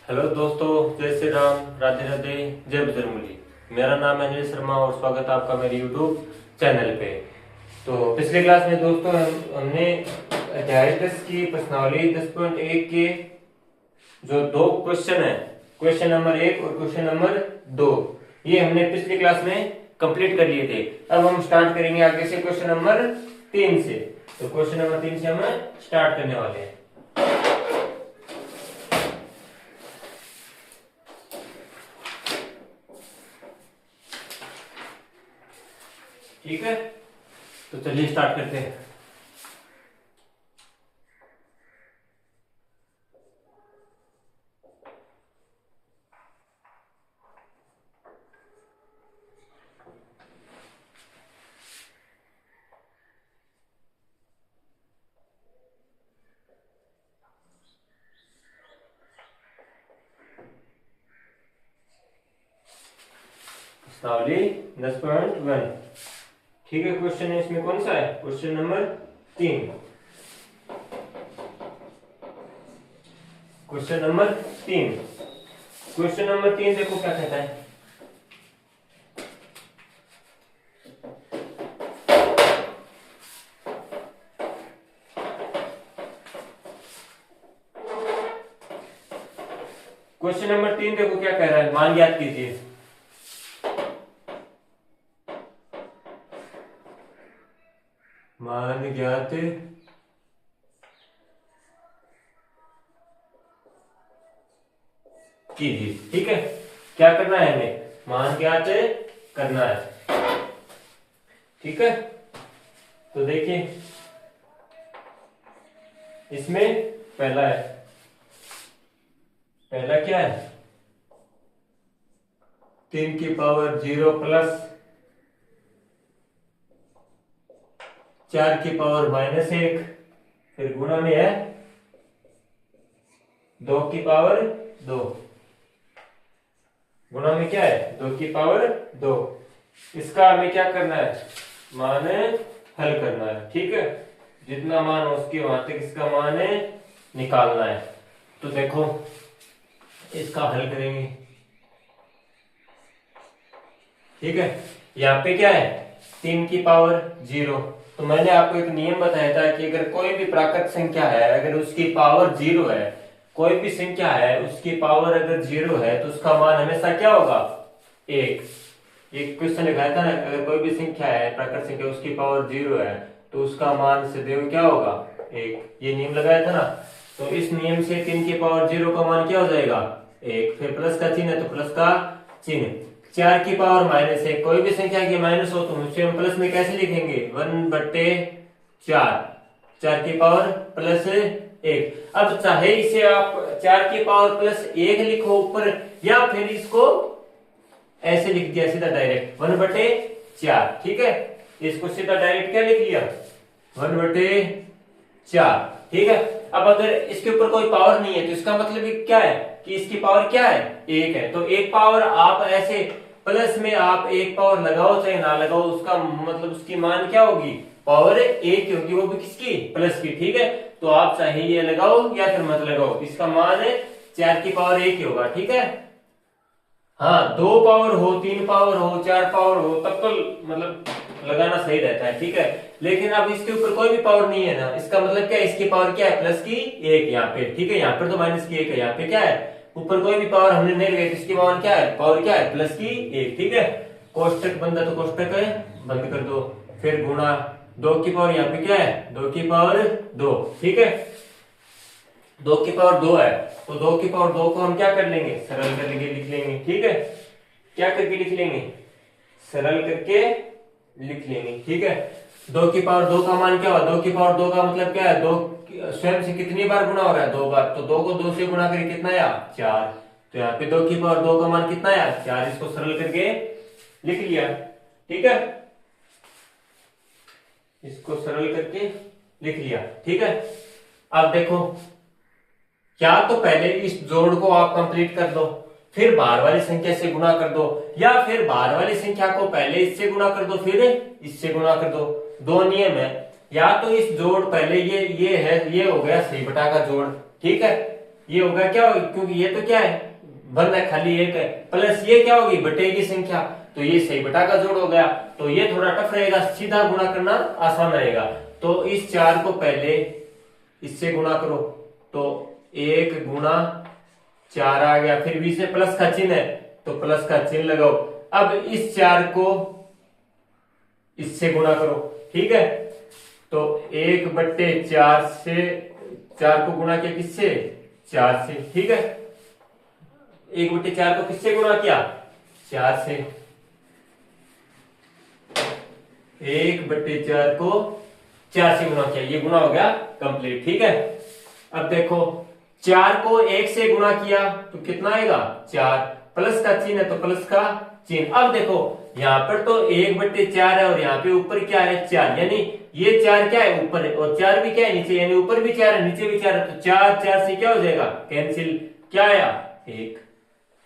Hello दोस्तों, जय श्री राम, राधे राधे, जय बजरंगबली। मेरा नाम है अनिल शर्मा और स्वागत है आपका मेरे यूट्यूब चैनल पे। तो पिछले क्लास में दोस्तों हमने अध्याय 10 की प्रश्नावली 10.1 के जो दो क्वेश्चन है, क्वेश्चन नंबर 1 और क्वेश्चन नंबर 2, ये हमने पिछली क्लास में कंप्लीट कर लिए थे। अब हम स्टार्ट करेंगे आगे से क्वेश्चन नंबर 3 से। तो क्वेश्चन नंबर 3 से हम स्टार्ट करने वाले हैं। ठीक है, तो चलिए स्टार्ट करते हैं। प्रश्नावली 10.1। ठीक है, क्वेश्चन है इसमें कौन सा है? Question number 3। Question number 3। Question number 3 देखो क्या कहता है। क्वेश्चन नंबर 3 देखो क्या कह रहा है, मान याद कीजिए। मान ज्ञात कीजिए। ठीक है, क्या करना है हमें? मान ज्ञात करना है। ठीक है, तो देखिए इसमें पहला है, पहला क्या है? 3 की पावर 0 प्लस 4 की पावर -1, फिर गुणा में है 2 की पावर 2। गुणा में क्या है? 2 की पावर 2। इसका हमें क्या करना है? मान हल करना है। ठीक है, जितना मान हो उसके वहां तक इसका मान निकालना है। तो देखो इसका हल करेंगे। ठीक है, यहाँ पे क्या है? 3 की पावर 0। तो मैंने आपको एक नियम बताया था कि अगर कोई भी प्राकृत संख्या है, अगर उसकी पावर 0 है, कोई भी संख्या है उसकी पावर अगर 0 है तो उसका मान हमेशा क्या होगा? 1। एक क्वेश्चन लिखाया था ना, अगर कोई भी संख्या है प्राकृत संख्या उसकी पावर 0 है तो उसका मान सदैव क्या होगा? 1। ये नियम लगाया था ना। तो इस नियम से 3 की पावर 0 का मान क्या हो जाएगा? 1। फिर प्लस का चिन्ह है तो प्लस का चिन्ह। 4 की पावर -1, कोई भी संख्या की माइनस हो तो उसे हम प्लस में कैसे लिखेंगे? 1/4। 4 की पावर +1। अब चाहे इसे आप 4 की पावर +1 लिखो ऊपर, या फिर इसको ऐसे लिख दिया सीधा डायरेक्ट 1/4। ठीक है, इसको सीधा डायरेक्ट क्या लिख लिया? 1/4। ठीक है, अब अगर इसके ऊपर कोई पावर नहीं है तो इसका मतलब क्या है कि इसकी पावर क्या है? 1 है। तो एक पावर आप ऐसे प्लस में आप एक पावर लगाओ चाहे ना लगाओ, उसका मतलब उसकी मान क्या होगी? पावर 1 होगी, वो भी किसकी? प्लस की। ठीक है, तो आप चाहे ये लगाओ या फिर मत लगाओ, इसका मान 4 की पावर 1 ही होगा। ठीक है, हाँ 2 पावर हो, 3 पावर हो, 4 पावर हो, तब तो मतलब लगाना सही रहता है। ठीक है, लेकिन अब इसके ऊपर कोई भी पावर नहीं है ना, इसका मतलब क्या है? इसकी पावर क्या है? प्लस की 1 यहाँ पे। ठीक है, यहाँ पर तो माइनस की 1 है, यहाँ पे क्या है? ऊपर कोई भी पावर हमने नहीं लगाई, इसकी पावर क्या है? पावर क्या है? प्लस की 1। ठीक है, कोष्टक बंद है तो कोष्टक है बंद कर दो। फिर गुणा 2 की पावर यहाँ पे क्या है? 2 की पावर 2। ठीक है, 2 की पावर 2 है तो 2 की पावर 2 को हम क्या कर लेंगे? सरल करके लिख लेंगे। ठीक है, क्या करके लिख लेंगे? सरल करके लिख लेंगे। ठीक है, 2 की पावर 2 का मान क्या होगा? 2 की पावर 2 का मतलब क्या है? 2 स्वयं से कितनी बार गुणा हो रहा है? 2 बार। तो 2 को 2 से गुणा करके कितना आया? 4। तो यहाँ पे 2 की पावर 2 का मान कितना आया? 4। इसको सरल करके लिख लिया। ठीक है, इसको सरल करके लिख लिया। ठीक है, अब देखो क्या तो पहले इस जोड़ को आप कंप्लीट कर दो, फिर बाहर वाली संख्या से गुणा कर दो, या फिर बाहर वाली संख्या को पहले इससे गुणा कर दो फिर इससे गुणा कर दो। दो नियम है, या तो इस जोड़ पहले ये है, ये हो गया सही बटा का जोड़। ठीक है, ये होगा क्या होगी, क्योंकि ये तो क्या है, वन है, खाली एक है, प्लस ये क्या होगी, बटे की संख्या, तो ये सही बटा का जोड़ हो गया। तो ये थोड़ा टफ रहेगा, सीधा गुणा करना आसान रहेगा। तो इस 4 को पहले इससे गुणा करो, तो 1 गुणा 4 आ गया, फिर भी से प्लस का चिन्ह है तो प्लस का चिन्ह लगाओ। अब इस 4 को इससे गुणा करो, ठीक है। तो 1/4 से 4 को गुणा किया किससे, 4 से, ठीक है। 1/4 को किससे गुणा किया, 4 से। 1/4 को 4 से गुणा किया, ये गुणा हो गया कंप्लीट, ठीक है। अब देखो 4 को 1 से गुणा किया तो कितना आएगा, 4, प्लस का चिन्ह है तो प्लस का चिन्ह। अब देखो यहाँ पर तो 1/4 है और यहाँ पे ऊपर क्या है, 4, यानी ये 4 क्या है, ऊपर है, और 4 भी क्या है, नीचे, यानी ऊपर भी 4 है नीचे भी 4 है, तो 4 से क्या हो जाएगा, कैंसिल, क्या आया, 1,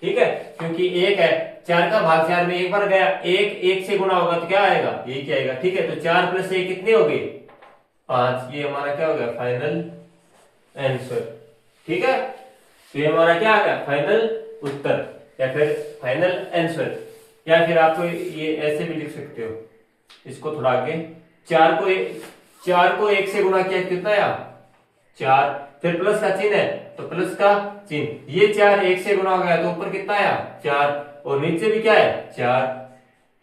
ठीक है। क्योंकि 1 है, 4 का भाग 4 में एक बार गया, 1 से गुणा होगा तो क्या आएगा, 1 आएगा, ठीक है। तो 4 + 1 कितने हो गए, 5, ये हमारा क्या हो गया, फाइनल आंसर, ठीक है। तो ये हमारा क्या आ गया, फाइनल उत्तर या फिर फाइनल आंसर। या फिर आप ये ऐसे भी लिख सकते हो, इसको थोड़ा आगे, 4 को 1 से गुणा किया कितना आया, 4, फिर प्लस का चिन्ह है तो प्लस का चिन्ह, ये 4 1 से गुणा हो गया तो ऊपर कितना आया, 4, और नीचे भी क्या है, 4,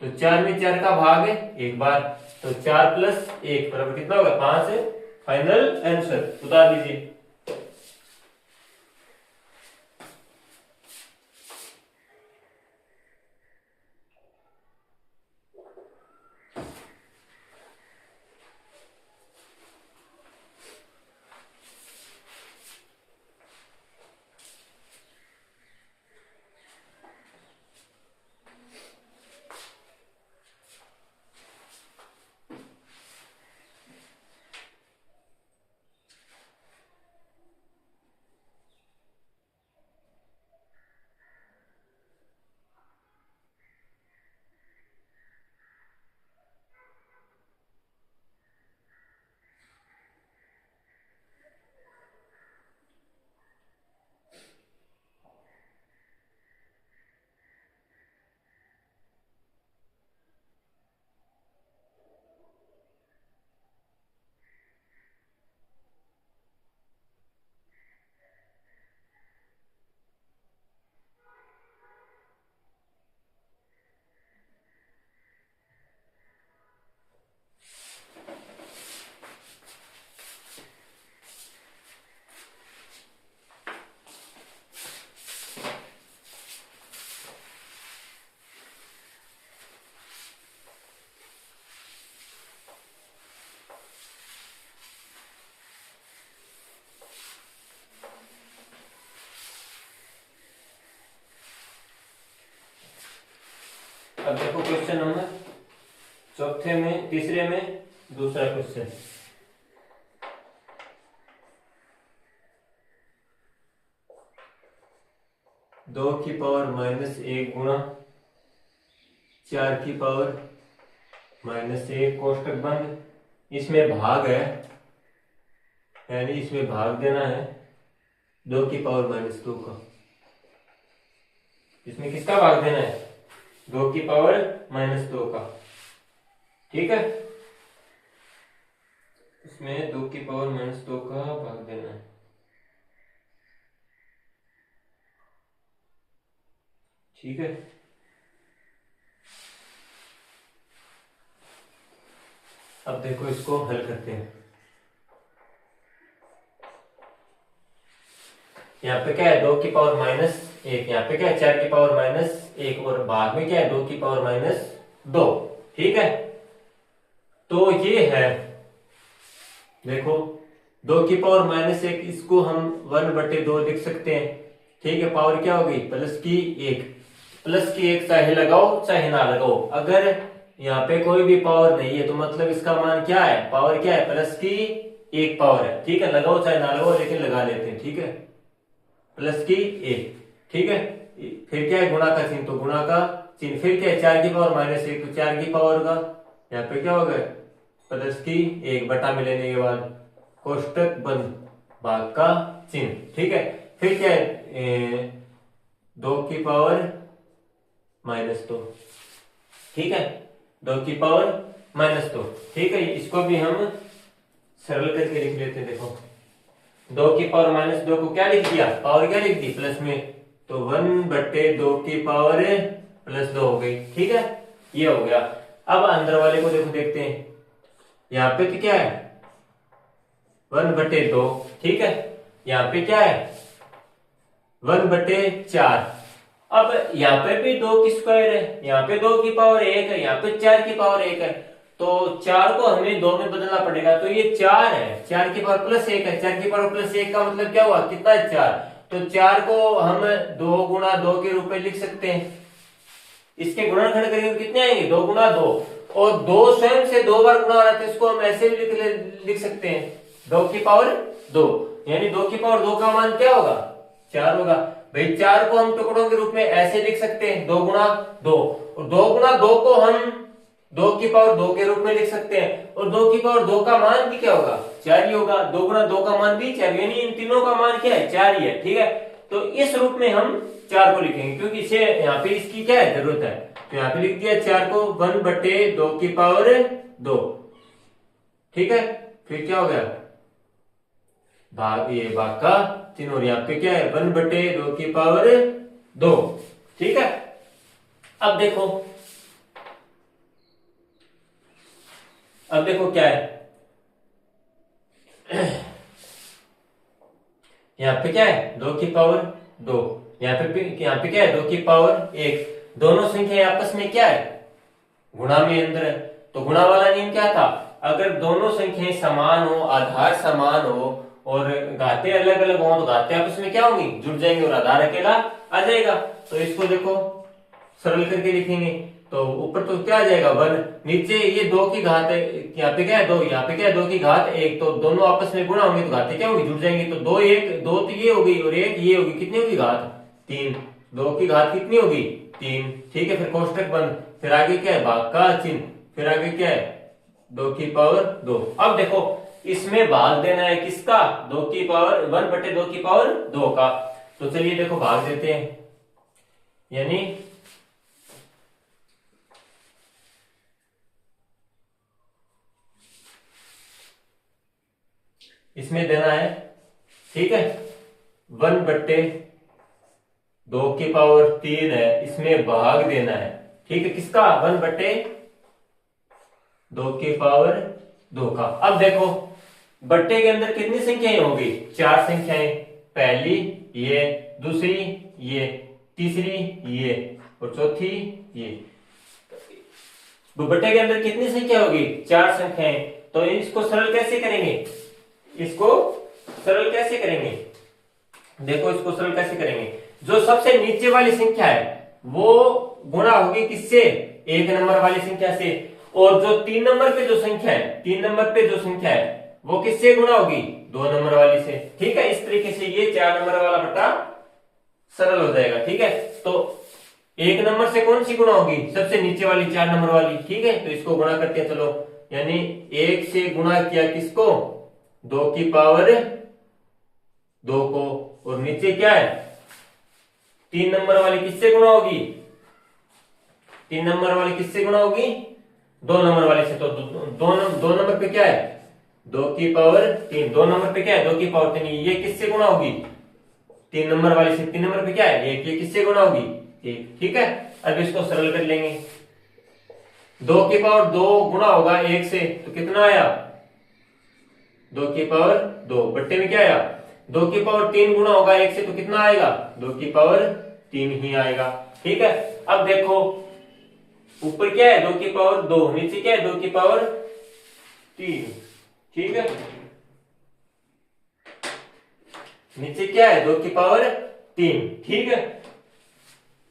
तो 4 में 4 का भाग है एक बार, तो 4 + 1 बराबर कितना होगा, 5 है, फाइनल आंसर। उतार लीजिए। अब देखो क्वेश्चन नंबर चौथे में, तीसरे में दूसरा क्वेश्चन, दो की पावर -1 गुणा 4 की पावर -1 कोष्टक बंद, इसमें भाग है, यानी इसमें भाग देना है 2 की पावर -2 का। इसमें किसका भाग देना है, 2 की पावर -2 का, ठीक है। इसमें 2 की पावर -2 का भाग देना है, ठीक है। अब देखो इसको हल करते हैं। यहाँ पे क्या है, 2 की पावर -1, यहाँ पे क्या है, 4 की पावर -1, और भाग में क्या है, 2 की पावर -2, ठीक है। तो ये है, देखो 2 की पावर -1, इसको हम 1/2 लिख सकते हैं, ठीक है। पावर क्या होगी, +1, +1 चाहे लगाओ चाहे ना लगाओ, अगर यहाँ पे कोई भी पावर नहीं है तो मतलब इसका मान क्या है, पावर क्या है, +1 पावर है, ठीक है। लगाओ चाहे ना लगाओ, लेकिन लगा लेते हैं, ठीक है, +1, ठीक है। फिर क्या है, गुणा का चिन्ह, तो गुणा का चिन्ह, फिर क्या है, 4 की पावर -1, तो 4 की पावर का, यहाँ पे क्या होगा, +1 बटा में लेने के बाद कोष्टक बंद, भाग का चिन्ह, ठीक है। फिर क्या है, 2 की पावर -2, ठीक है, 2 की पावर -2, ठीक है। इसको भी हम सरल करके लिख लेते हैं। देखो 2 की पावर -2 को क्या लिख दिया, पावर क्या लिख दी प्लस में, तो 1/2 की पावर+2 हो गई, ठीक है, ये हो गया। अब अंदर वाले को देखो, देखते हैं। यहाँ पे तो क्या है 1/2, ठीक है, यहाँ पे क्या है 1/4। अब यहाँ पे भी 2 की स्क्वायर है, यहाँ पे 2 की पावर 1 है, यहाँ पे 4 की पावर 1 है, तो 4 को हमें 2 में बदलना पड़ेगा, तो ये 4 है, 4 की पावर+1 है, 4 की पावर+1 का मतलब क्या हुआ, कितना है 4, तो 4 को हम 2 × 2 के रूप में लिख सकते हैं। इसके गुणनखंड करेंगे कितने आएंगे, 2 × 2, और 2 स्वयं से 2 बार गुणा हो रहा है, तो इसको हम ऐसे भी लिख सकते हैं 2 की पावर 2, यानी 2 की पावर 2 का मान क्या होगा, 4 होगा। भाई 4 को हम टुकड़ों के रूप में ऐसे लिख सकते हैं 2 × 2, और 2 × 2 को हम 2 की पावर 2 के रूप में लिख सकते हैं, और 2 की पावर 2 का मान भी क्या होगा, 4 ही होगा। 2 × 2 का मान भी 4, यानी इन तीनों का मान क्या है, 4 ही है, ठीक है। तो इस रूप में हम 4 को लिखेंगे, क्योंकि इसे यहाँ पे इसकी क्या है, जरूरत है, तो यहाँ पे लिख दिया 4 को 1/2 की पावर 2, ठीक है। फिर क्या हो गया, भाग, ये भाग का चिन्ह, और यहाँ पे क्या है 1/2 की पावर 2, ठीक है। अब देखो, क्या है, यहाँ पे क्या है 2 की पावर 2, यहाँ पे क्या है 2 की पावर 1, दोनों संख्या आपस में क्या है, गुणा में अंदर है। तो गुणा वाला नियम क्या था, अगर दोनों संख्याएं समान हो, आधार समान हो और घातें अलग अलग हो, तो घातें आपस में क्या होंगी, जुड़ जाएंगे, और आधार अकेला आ जाएगा। तो इसको देखो सरल करके लिखेंगे, तो ऊपर तो क्या आ जाएगा 1, नीचे ये 2 की घात, यहाँ पे क्या है 2, यहाँ पे क्या है 2 की घात 1, तो दोनों आपस में गुणा होंगे, तो घातें क्या होंगी, जुड़ जाएंगी। तो 2 तो ये हो गई, और 1 ये होगी, कितनी होगी घात, 3, 2 की घात कितनी होगी, 3, ठीक है। फिर कोष्टक बंद, फिर आगे क्या है भाग का चिन्ह, फिर आगे क्या है 2 की पावर 2। अब देखो इसमें भाग देना है किसका, 1/2 की पावर 2 का। तो चलिए देखो भाग देते हैं, यानी इसमें देना है, ठीक है, 1/2 की पावर 3 है, इसमें भाग देना है, ठीक है, किसका 1/2 की पावर 2 का। अब देखो बट्टे के अंदर कितनी संख्याएं होगी, 4 संख्याएं, पहली ये, दूसरी ये, तीसरी ये, और चौथी ये। तो बट्टे के अंदर कितनी संख्या होगी, 4 संख्याएं। तो इसको सरल कैसे करेंगे, देखो इसको सरल कैसे करेंगे, जो सबसे नीचे वाली संख्या है वो गुणा होगी किससे, 1 नंबर वाली संख्या से, और जो 3 नंबर पे जो संख्या है वो किससे गुणा होगी, 2 नंबर वाली से, ठीक है। इस तरीके से ये 4 नंबर वाला बट्टा सरल हो जाएगा, ठीक है। तो 1 नंबर से कौन सी गुणा होगी, सबसे नीचे वाली 4 नंबर वाली, ठीक है। तो इसको गुणा करते हैं, चलो, यानी 1 से गुणा किया किसको, 2 की पावर 2 को, और नीचे क्या है 3 नंबर वाली किससे गुणा होगी, 2 नंबर वाले से। तो 2 नंबर पे क्या है 2 की पावर 3, 2 नंबर पे क्या है 2 की पावर 3, ये किससे गुणा होगी, 3 नंबर वाले से। 3 नंबर पे क्या है ये किससे गुणा होगी, 1, ठीक है। अब इसको सरल कर लेंगे, 2 की पावर 2 गुणा होगा 1 से, तो कितना आया 2 की पावर 2, बट्टे में क्या आया 2 की पावर 3 गुणा होगा 1 से, तो कितना आएगा 2 की पावर 3 ही आएगा, ठीक है। अब देखो ऊपर क्या है 2 की पावर 2, नीचे क्या है 2 की पावर 3, ठीक है। नीचे क्या है 2 की पावर 3, ठीक है।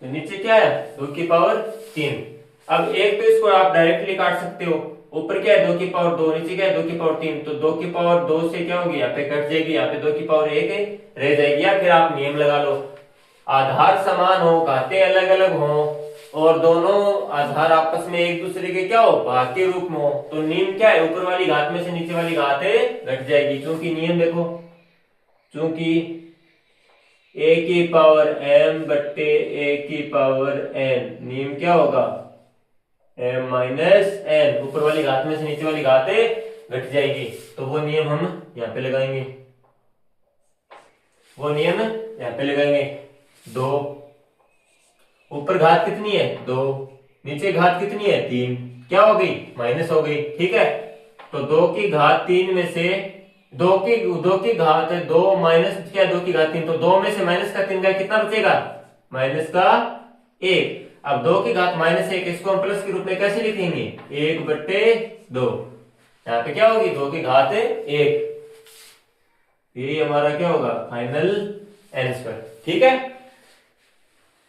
तो नीचे क्या है 2 की पावर 3। अब एक तो इसको आप डायरेक्टली काट सकते हो, ऊपर क्या है 2 की पावर 2, नीचे क्या है 2 की पावर 3, तो 2 की पावर 2 से क्या होगी, यहाँ पे कट जाएगी, यहाँ पे 2 की पावर 1 रह जाएगी। या फिर आप नियम लगा लो, आधार समान हो, घातें अलग अलग हो, और दोनों आधार आपस में एक दूसरे के क्या हो, भाग के रूप में हो, तो नियम क्या है, ऊपर वाली घात में से नीचे वाली घात घट जाएगी। क्योंकि नियम देखो, चूंकि ए की पावर एम बट्टे ए की पावर एन, नियम क्या होगा, एम माइनस एन, ऊपर वाली घात में से नीचे वाली घात घट जाएगी, तो वो नियम हम यहाँ पे लगाएंगे, वो नियम यहाँ पे लगाएंगे। दो, ऊपर घात कितनी है, दो, नीचे घात कितनी है, तीन, क्या हो गई, माइनस हो गई, ठीक है। तो दो की घात तीन में से दो की घात दो माइनस क्या, दो की घात तीन, तो दो में से माइनस का तीन गया, कितना बचेगा, माइनस का एक। अब दो की घात माइनस एक, इसको हम प्लस के रूप में कैसे लिखेंगे, एक बट्टे दो, यहाँ पे क्या होगी, दो की घात एक, ये हमारा क्या होगा, फाइनल आंसर, ठीक है।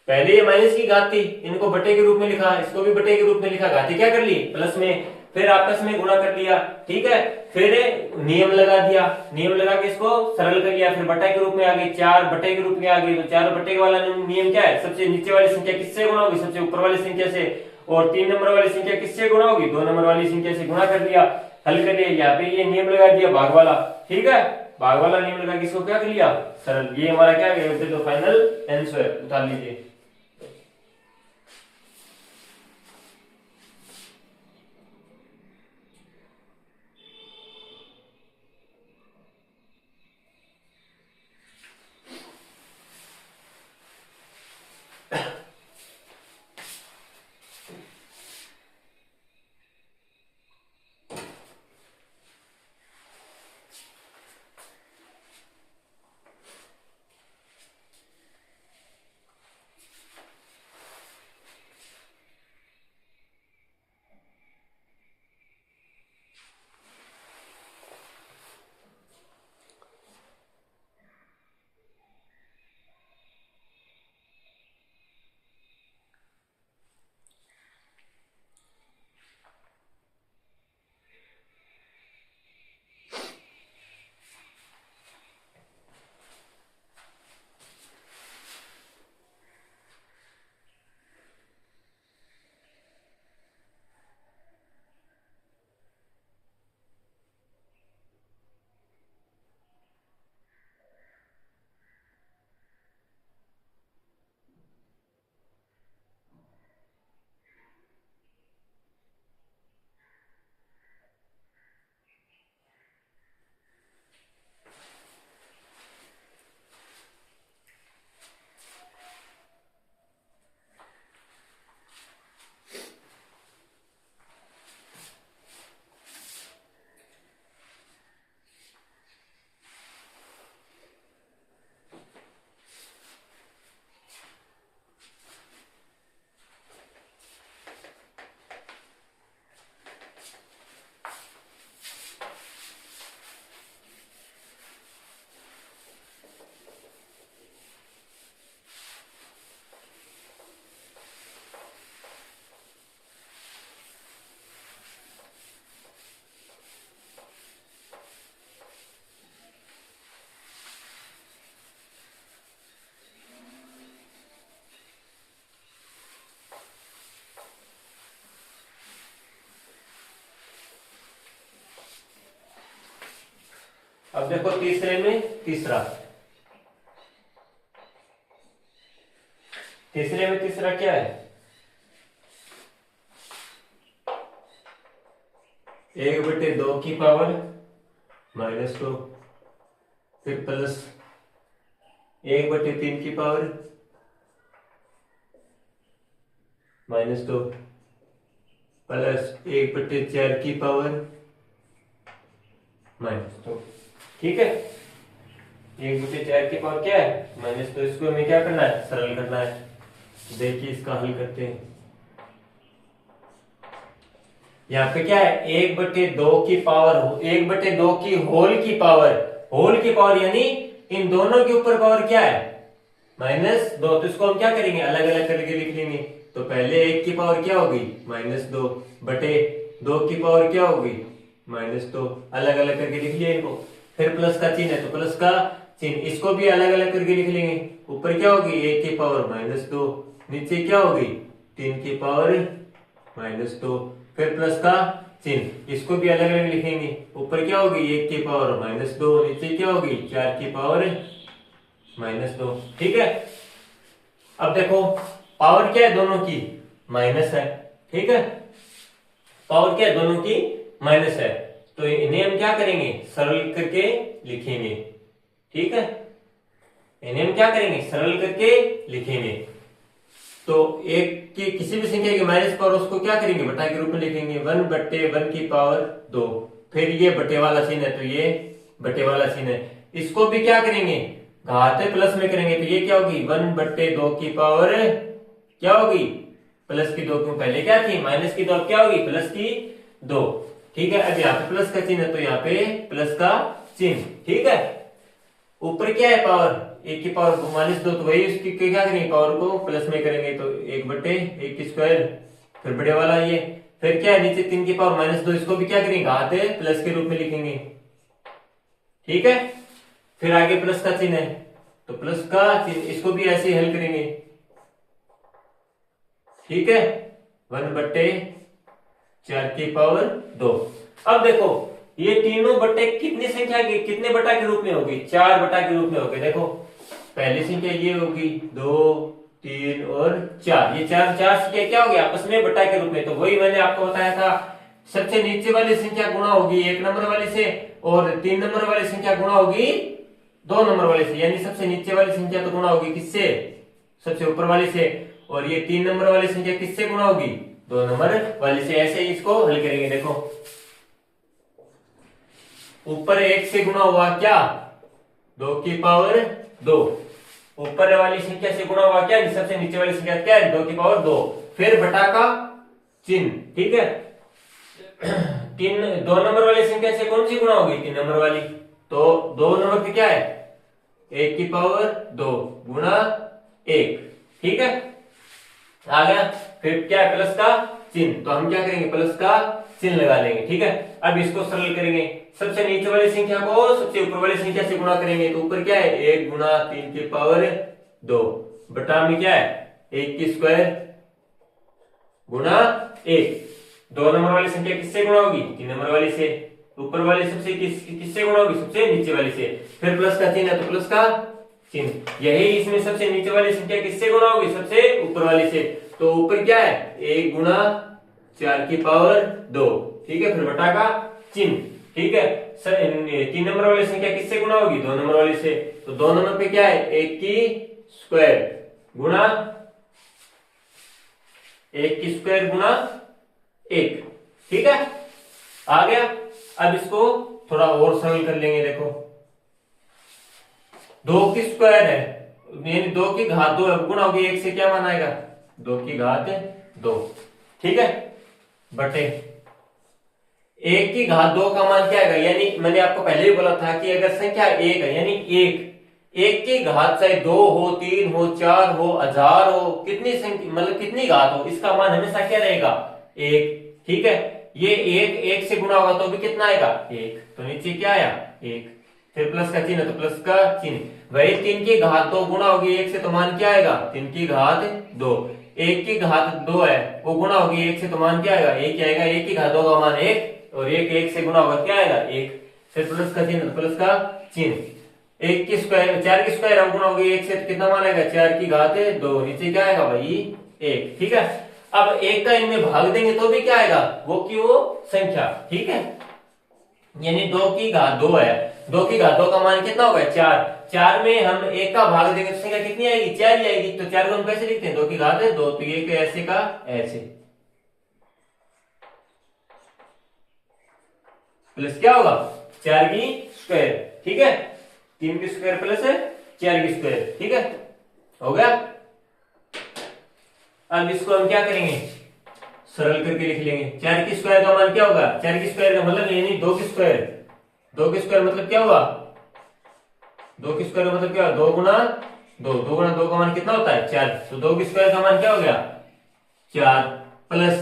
पहले ये माइनस की घात थी, इनको बटे के रूप में लिखा, इसको भी बटे के रूप में लिखा, घाती क्या कर ली, प्लस में, फिर आपस में गुणा कर लिया, ठीक है, फिर नियम लगा दिया, नियम लगा के इसको सरल कर लिया, फिर बटे के रूप में आ गई, चार बटे के रूप में आ गई, तो चार बटे वाला नियम क्या है, सबसे नीचे वाली संख्या किससे गुणा होगी, सबसे ऊपर वाली संख्या से, और तीन नंबर वाली संख्या किससे गुणा होगी, दो नंबर वाली संख्या से गुणा कर दिया, हल कर लिया, यहाँ पे ये नियम लगा दिया भाग वाला, ठीक है, भाग वाला नियम लगा के इसको क्या कर लिया, सरल, ये हमारा क्या है, तो फाइनल आंसर उतार लीजिए। अब देखो तीसरे में तीसरा, तीसरे में तीसरा क्या है, एक बटे दो की पावर माइनस दो, फिर प्लस एक बटे तीन की पावर माइनस दो, प्लस एक बटे चार की पावर माइनस दो, ठीक है। एक बटे चार की पावर क्या है, माइनस दो, इसको हमें क्या करना है, सरल करना है। देखिए इसका हल करते हैं। यहाँ पे क्या है, एक बटे दो की पावर, एक बटे दो की होल की पावर, होल की पावर यानी इन दोनों के ऊपर पावर क्या है, माइनस दो, तो इसको हम क्या करेंगे, अलग अलग करके लिख लेंगे। तो पहले एक की पावर क्या होगी, माइनस दो, बटे दो की पावर क्या होगी, माइनस दो, अलग अलग करके लिख लिया इनको। फिर प्लस का चिन्ह है तो प्लस का चिन्ह, इसको भी अलग अलग करके लिख लेंगे। ऊपर क्या होगी, एक की पावर माइनस दो, नीचे क्या होगी, तीन की पावर माइनस दो, फिर प्लस का चिन्ह, इसको भी अलग अलग लिखेंगे। ऊपर क्या होगी, एक की पावर माइनस दो, नीचे क्या होगी, चार की पावर -2। ठीक है, अब देखो पावर क्या है दोनों की, माइनस है। ठीक है, पावर क्या है दोनों की, माइनस है। तो इन्हें हम क्या करेंगे, सरल करके लिखेंगे। ठीक है, इन्हें हम क्या करेंगे, सरल करके लिखेंगे। तो एक की किसी भी संख्या की माइनस पावर उसको क्या करेंगे, बटा के रूप में लिखेंगे, 1/1 की पावर 2। फिर ये बटे वाला चिन्ह है तो ये बटे वाला चिन्ह है। इसको भी क्या करेंगे, घात प्लस में करेंगे तो ये क्या होगी, 1/2 की पावर क्या होगी, प्लस की 2, क्यों पहले क्या थी माइनस की 2, अब क्या होगी प्लस की 2। ठीक है, अब यहाँ पे प्लस का चिन्ह है तो यहाँ पे प्लस का चिन्ह। ठीक है, ऊपर क्या है पावर, 1 की पावर -2, तो वही उसकी क्या करेंगे, पावर को प्लस में करेंगे तो 1/1²। फिर बड़े वाला ये, फिर क्या है नीचे 3 की पावर -2, इसको भी क्या करेंगे, घात प्लस के रूप में लिखेंगे। ठीक है, फिर आगे प्लस का चिन्ह है तो प्लस का चिन्ह, इसको भी ऐसे हल करेंगे। ठीक है, 1/4 की पावर 2। अब देखो ये तीनों बट्टे कितनी संख्या की, कितने बटा के रूप में होगी, 4 बटा के रूप में होगी। देखो पहली संख्या ये होगी 2, 3 और 4, ये चार संख्या क्या होगी आपस में बटा के रूप में। तो वही मैंने आपको बताया था, सबसे नीचे वाली संख्या गुणा होगी 1 नंबर वाली से, और 3 नंबर वाली संख्या गुणा होगी 2 नंबर वाली से। यानी सबसे नीचे वाली संख्या तो गुणा होगी किससे, सबसे ऊपर वाली से, और ये 3 नंबर वाली संख्या किससे गुणा होगी, 2 नंबर वाली से। ऐसे इसको हल करेंगे। देखो ऊपर 1 से गुणा हुआ क्या, 2 की पावर 2, ऊपर वाली संख्या से गुणा हुआ क्या, सबसे नीचे वाली संख्या क्या है, 2 की पावर 2, फिर बटा का चिन्ह। ठीक है, 2 नंबर वाली संख्या से कौन सी गुणा होगी, 3 नंबर वाली, तो 2 नंबर पे क्या है 1 की पावर 2 गुणा 1। ठीक है, आ गया, फिर क्या है प्लस का चिन्ह, तो हम क्या करेंगे, प्लस का चिन्ह लगा लेंगे। ठीक है, अब इसको सरल करेंगे, सबसे नीचे वाली संख्या को सबसे ऊपर वाली संख्या से गुणा करेंगे तो ऊपर क्या है 1 गुणा 3 की पावर 2, बटा में क्या है 1 की स्क्वायर गुणा 1। 2 नंबर वाली संख्या किससे गुणा होगी, 3 नंबर वाली से, ऊपर वाली सबसे किससे गुणा होगी, सबसे नीचे वाली से, फिर प्लस का चिन्ह है तो प्लस का चिन्ह। यही इसमें सबसे नीचे वाली संख्या किससे गुणा होगी, सबसे ऊपर वाली से, तो ऊपर क्या है 1 गुणा 4 की पावर 2। ठीक है, फिर बटा का चिन्ह। ठीक है, 3 नंबर वाली संख्या किससे गुणा होगी, 2 नंबर वाली से, तो 2 नंबर पे क्या है 1 की स्क्वायर गुणा 1 की स्क्वायर गुणा 1। ठीक है, आ गया। अब इसको थोड़ा और सरल कर लेंगे। देखो 2 की स्क्वायर है, यानी 2 की घात 2 गुणा होगी 1 से, क्या मान आएगा 2 की घात 2। ठीक है, बटे 1 की घात 2 का मान क्या आएगा, यानी मैंने आपको पहले ही बोला था कि अगर संख्या 1 है, यानी 1 की घात चाहे 2 हो, 3 हो, 4 हो, 1000 हो, कितनी संख्या मतलब कितनी घात हो, इसका मान हमेशा क्या रहेगा 1। ठीक है, ये 1 से गुणा होगा तो भी कितना आएगा 1, तो नीचे क्या आया 1, फिर प्लस का चिन्ह तो प्लस का चिन्ह। वही 3 की घात 2 गुणा होगी 1 से तो मान क्या आएगा 3 की घात 2। 1 की घात 2 है वो गुणा होगी 1 से तो मान क्या आएगा 1 आएगा, 1 की घात 2 का मान 1, और 1 से गुणा होगा क्या आएगा 1, फिर प्लस का चिन्ह प्लस का चिन्ह। 1 की स्क्वायर 4 की स्क्वायर गुणा होगी 1 से तो कितना मान आएगा 4 की घात 2, नीचे क्या आएगा भाई 1। ठीक है, अब 1 का इनमें भाग देंगे तो भी क्या आएगा वो की वो संख्या। ठीक है, यानी 2 की घात 2 है, 2 की घात 2 का मान कितना होगा 4, 4 में हम 1 का भाग देंगे तो संख्या कितनी आएगी 4 ही आएगी, तो 4 को हम कैसे लिखते हैं 2 की घात 2, तो ये ऐसे का ऐसे प्लस क्या होगा 4 की स्क्वायर। ठीक है, 3 की स्क्वायर प्लस 4 की स्क्वायर। ठीक है, हो गया। अब इसको हम क्या करेंगे सरल करके लिख लेंगे। 4 की स्क्वायर का मान क्या होगा, 4 की स्क्वायर का मतलब यानी 2 की स्क्वायर, 2 की स्क्वायर मतलब क्या हुआ 2 की स्क्वायर का मतलब क्या, 2 गुणा 2, 2 गुणा 2 का मान कितना होता है 4, तो 2 की स्क्वायर का मान क्या हो गया 4, प्लस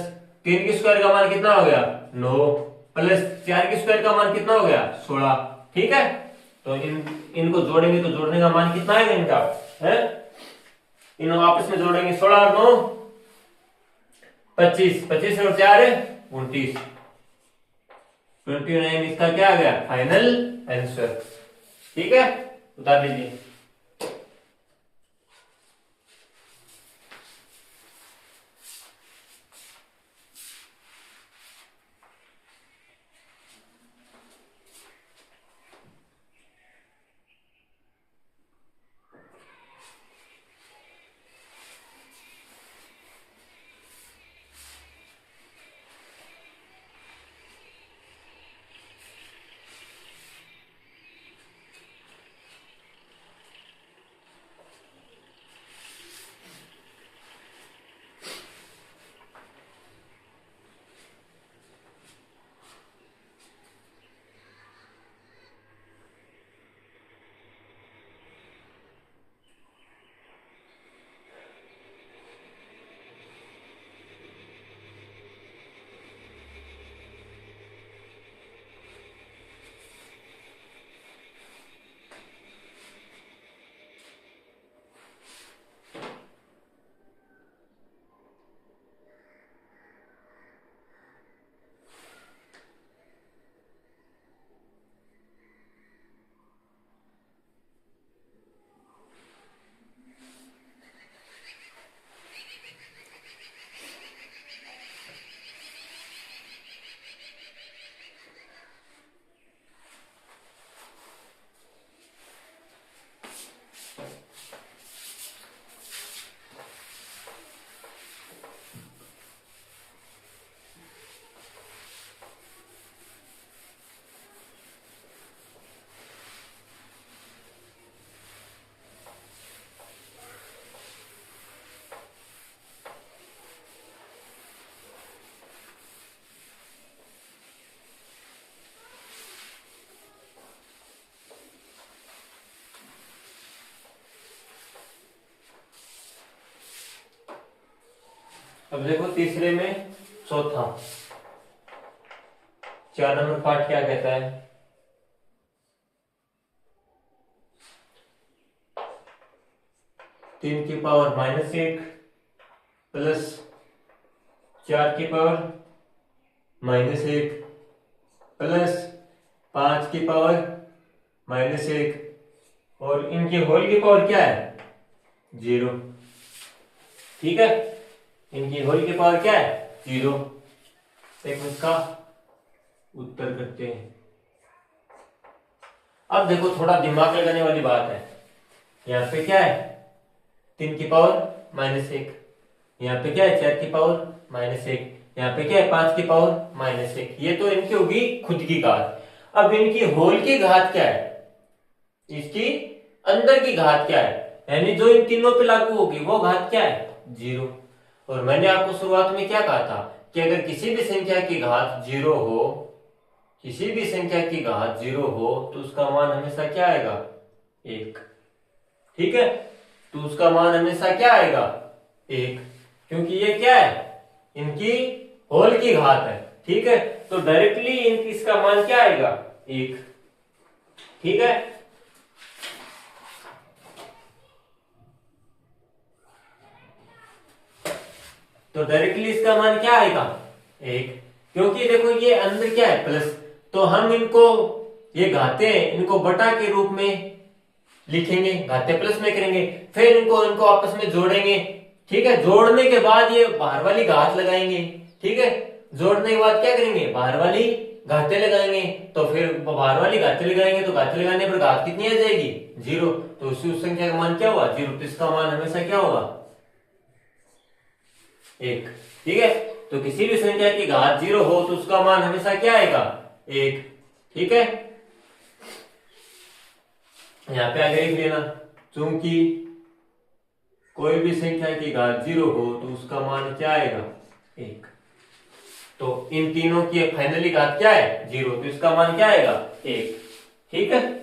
3 की स्क्वायर का मान कितना हो गया 9, प्लस 4 की स्क्वायर का मान कितना हो गया 16। ठीक है, तो इनको जोड़ेंगे तो जोड़ने का मान कितना आएगा इनका है, इनको आपस में जोड़ेंगे 16 और 9 25, 25 और 4 29, 29 इसका क्या आ गया फाइनल आंसर। ठीक है, उतार लीजिए। अब देखो तीसरे में चौथा, 4 नंबर पार्ट क्या कहता है? 3 की पावर -1 प्लस 4 की पावर -1 प्लस 5 की पावर -1 और इनकी होल की पावर क्या है? 0। ठीक है, इनकी होल की पावर क्या है? 0। एक इसका उत्तर करते हैं। अब देखो थोड़ा दिमाग लगाने वाली बात है। यहाँ पे क्या है? 3 की पावर -1, यहाँ पे क्या है? 4 की पावर -1, यहाँ पे क्या है? 5 की पावर -1। ये तो इनकी होगी खुद की घात। अब इनकी होल की घात क्या है? इसकी अंदर की घात क्या है? यानी जो इन तीनों पे लागू होगी वो घात क्या है? 0। और मैंने आपको शुरुआत में क्या कहा था कि अगर किसी भी संख्या की घात 0 हो, किसी भी संख्या की घात 0 हो तो उसका मान हमेशा क्या आएगा? 1। ठीक है, तो उसका मान हमेशा क्या आएगा? 1, क्योंकि ये क्या है? इनकी होल की घात है। ठीक है, तो डायरेक्टली इनकी इसका मान क्या आएगा? 1। ठीक है, तो डायरेक्टली इसका मान क्या आएगा? 1, क्योंकि देखो ये अंदर क्या है? प्लस, तो हम इनको, ये घाते इनको बटा के रूप में लिखेंगे, घाते प्लस में करेंगे, फिर इनको आपस में जोड़ेंगे। ठीक है, जोड़ने के बाद ये बाहर वाली घात लगाएंगे। ठीक है, जोड़ने के बाद क्या करेंगे? बाहर वाली घाते लगाएंगे। तो फिर बाहर वाली घाते लगाएंगे तो घाते लगाने पर घात कितनी आ जाएगी? 0। तो उस संख्या का मान क्या हुआ? 0। तो इसका मान हमेशा क्या होगा? 1। ठीक है, तो किसी भी संख्या की घात 0 हो तो उसका मान हमेशा क्या आएगा? 1। ठीक है, यहाँ पे आगे लिख लेना, चूंकि कोई भी संख्या की घात 0 हो तो उसका मान क्या आएगा? 1। तो इन तीनों की फाइनली घात क्या है? 0। तो इसका मान क्या आएगा? 1। ठीक है,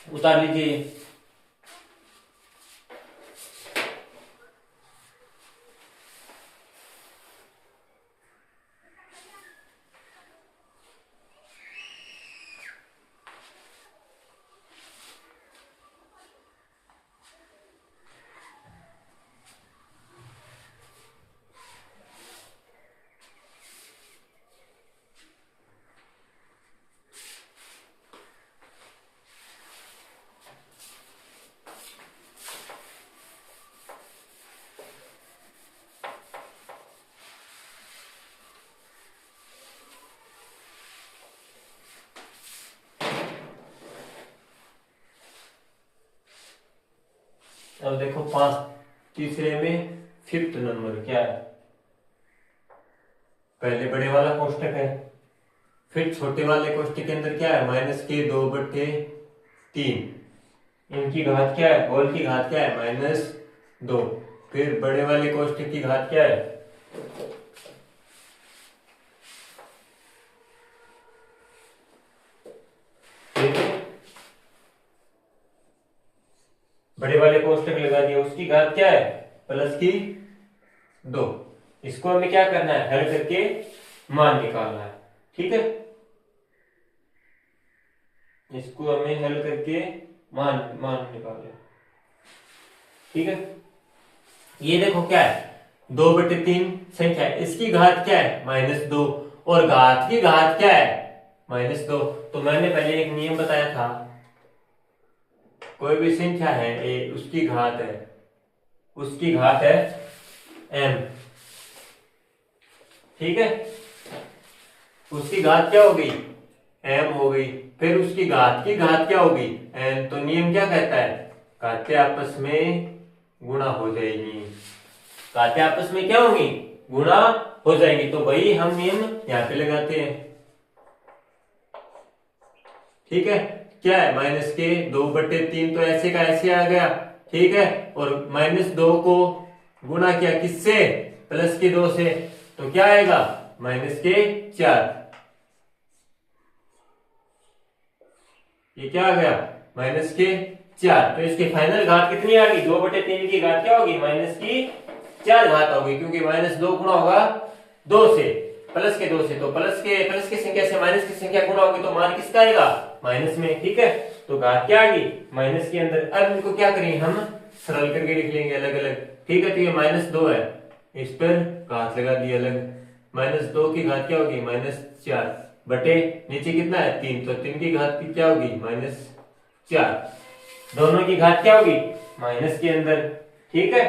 उतार लीजिए। अब देखो तीसरे में 5th नंबर क्या है? पहले बड़े वाला कोष्टक है, फिर छोटे वाले कोष्टक के अंदर क्या है? -2/3। इनकी घात क्या है? होल की घात क्या है? -2। फिर बड़े वाले कोष्टक की घात क्या है? ठीक है, बड़े वाले कोष्टक लगा दिया, उसकी घात क्या है? +2। इसको हमें क्या करना है? हल करके मान निकालना है। ठीक है, इसको हमें हल करके मान मान निकालना है। ठीक है, ये देखो क्या है? 2/3 संख्या है, इसकी घात क्या है? -2 और घात की घात क्या है? -2। तो मैंने पहले एक नियम बताया था, कोई भी संख्या है ए, उसकी घात है m। ठीक है, उसकी घात क्या हो गई? m हो गई। फिर उसकी घात की घात क्या होगी? n। तो नियम क्या कहता है? घातें आपस में गुणा हो जाएंगी। घातें आपस में क्या होंगी? गुणा हो जाएंगी। तो वही हम नियम यहाँ पे लगाते हैं। ठीक है, क्या है, -2/3 तो ऐसे का ऐसे आ गया, ठीक है। और -2 को गुणा किया किससे, +2 से, तो क्या आएगा, -4। ये क्या आ गया, -4। तो इसकी फाइनल घात कितनी आ गई, 2/3 की घात क्या होगी, -4 घात होगी, क्योंकि -2 गुणा होगा 2 से, +2 से, तो प्लस की संख्या से माइनस की संख्या गुणा होगी तो मान किसका आएगा, माइनस में, ठीक है। तो घात क्या आ गई, माइनस के अंदर। अब इनको क्या करेंगे, हम सरल करके लिख लेंगे अलग अलग, ठीक है। तो ये -2 है, इस पर घात लगा दी अलग, -2 की घात क्या होगी, -4 बटे नीचे कितना है 3, तो 3 की घात की क्या होगी, -4। दोनों की घात क्या होगी, माइनस के अंदर, ठीक है।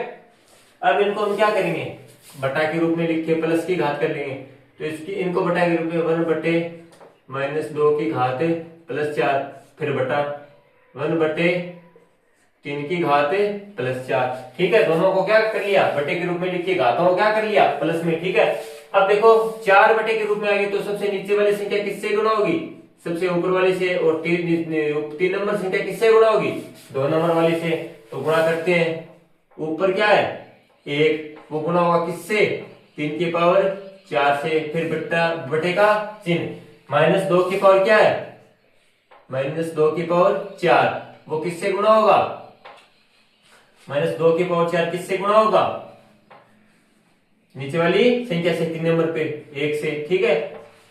अब इनको हम क्या करेंगे, बटा के रूप में लिख के प्लस की घात कर लेंगे, तो इसकी इनको बटा के रूप में 1/-2 की घात +4, फिर बटा 1/3 की घात +4, ठीक है। दोनों को क्या कर लिया, बटे के रूप में लिख के घातों को क्या कर लिया, प्लस में, ठीक है। अब देखो 4 बटे के रूप में आ गई, तो सबसे नीचे वाली संख्या किससे गुणा होगी, सबसे ऊपर वाली से, और 3 नंबर संख्या किससे गुणा होगी, 2 नंबर वाली से। तो गुणा करते हैं, ऊपर क्या है 1, वो गुणा होगा किससे, 3 की पावर 4 से, फिर बटे का चिन्ह, -2 की पावर क्या है, -2 की पावर 4, वो किससे गुणा होगा, -2 की पावर 4 किससे गुणा होगा, नीचे वाली संख्या से, 3 नंबर पे 1 से, ठीक है।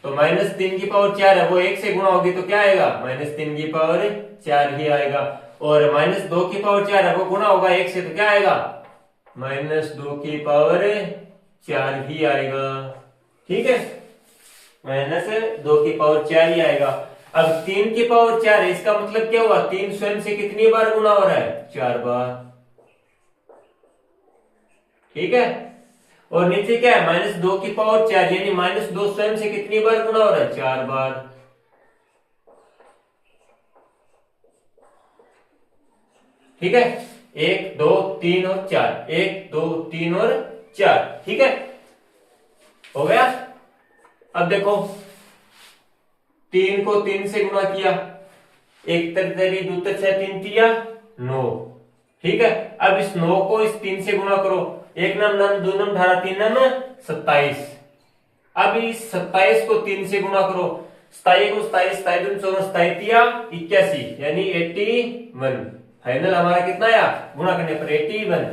तो -3 की पावर 4 है, वो 1 से गुणा होगी तो क्या आएगा, -3 की पावर 4 ही आएगा। और -2 की पावर 4 है, वो गुणा होगा 1 से, तो क्या आएगा, -2 की पावर 4 ही आएगा, ठीक है। -2 की पावर 4 ही आएगा। अब 3 की पावर 4 है, इसका मतलब क्या हुआ, 3 स्वयं से कितनी बार गुणा हो रहा है, 4 बार, ठीक है। और नीचे क्या है, -2 की पावर 4, यानी -2 स्वयं से कितनी बार गुणा हो रहा है, 4 बार, ठीक है। 1 2 3 और 4, 1 2 3 और 4, ठीक है, हो गया। अब देखो 3 को 3 से गुणा किया, एक तरी दूतर 3 तिया 9, ठीक है। अब इस 9 को इस 3 से गुणा करो, 1 नम नम 2 नम 18 3 नम 27। अब इस 27 को 3 से गुणा करो, 27 को 27 27 14 27 तिया 81, यानी 81। फाइनल हमारा कितना आया, गुणा करने पर 81।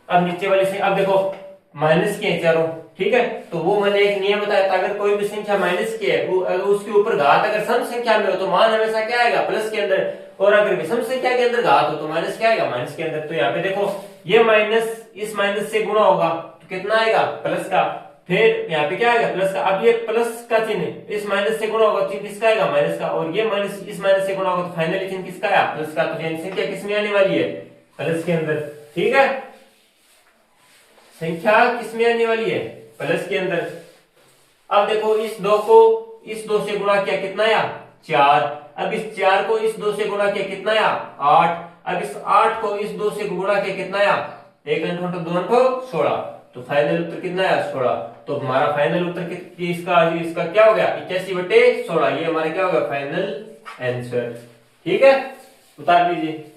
अब नीचे वाले से, अब देखो माइनस के हैं चारों, ठीक है। तो वो मैंने एक नियम बताया था, अगर कोई भी संख्या माइनस की है, वो अगर उसके ऊपर घात अगर सम संख्या में हो तो मान हमेशा क्या आएगा, प्लस के अंदर, और अगर विषम संख्या के अंदर घात हो तो माइनस क्या आएगा, माइनस के अंदर। तो यहाँ पे देखो ये माइनस इस माइनस से गुणा होगा तो कितना आएगा, प्लस का, फिर यहाँ पे क्या आएगा, प्लस का। अब ये प्लस का चिन्ह इस माइनस से गुणा होगा, चिन्ह किसका आएगा, माइनस का, और ये माइनस इस माइनस से गुणा होगा तो फाइनली चिन्ह किसका आया, प्लस का। तो संख्या किसमें आने वाली है, प्लस के अंदर, ठीक है। संख्या किसमें आने वाली है, प्लस के अंदर। अब देखो इस 2 को इस 2 से गुणा किया, कितना आया, 4। अब इस 4 को इस 2 से गुणा किया, कितना आया, 8। अब इस 8 को इस 2 से गुणा किया, कितना आया, 1 अंक 2 अंक 16। तो फाइनल उत्तर कितना आया, 16। तो हमारा फाइनल उत्तर इसका क्या हो गया, 81/16। ये हमारा क्या हो गया, फाइनल आंसर, ठीक है। उतार लीजिए।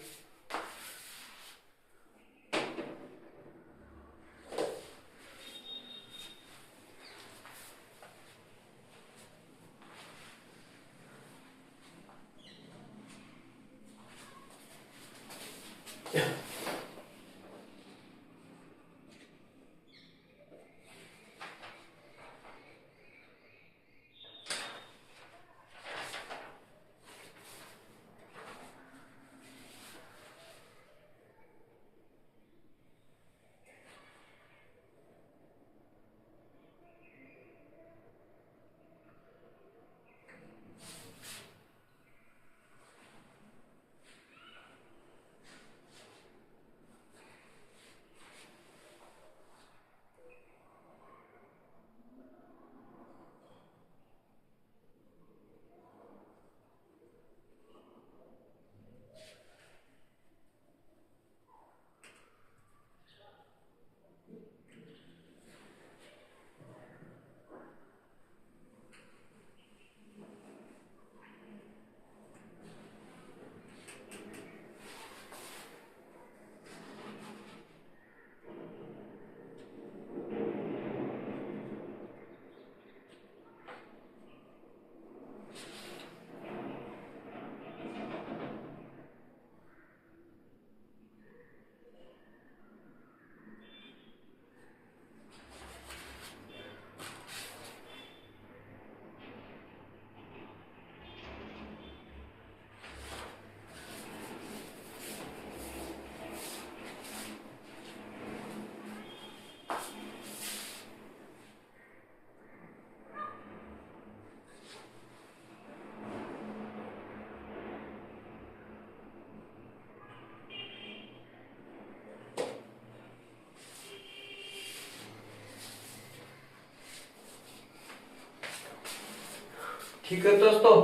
ठीक है दोस्तों,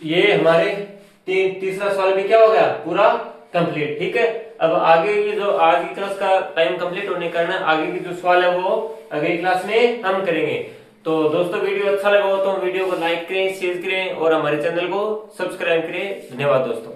ये हमारे तीसरा सवाल भी क्या हो गया, पूरा कंप्लीट। ठीक है, अब आगे की जो आज की क्लास का टाइम कंप्लीट होने के कारण आगे की जो सवाल है वो अगली क्लास में हम करेंगे। तो दोस्तों वीडियो अच्छा लगा हो तो वीडियो को लाइक करें, शेयर करें और हमारे चैनल को सब्सक्राइब करें। धन्यवाद दोस्तों।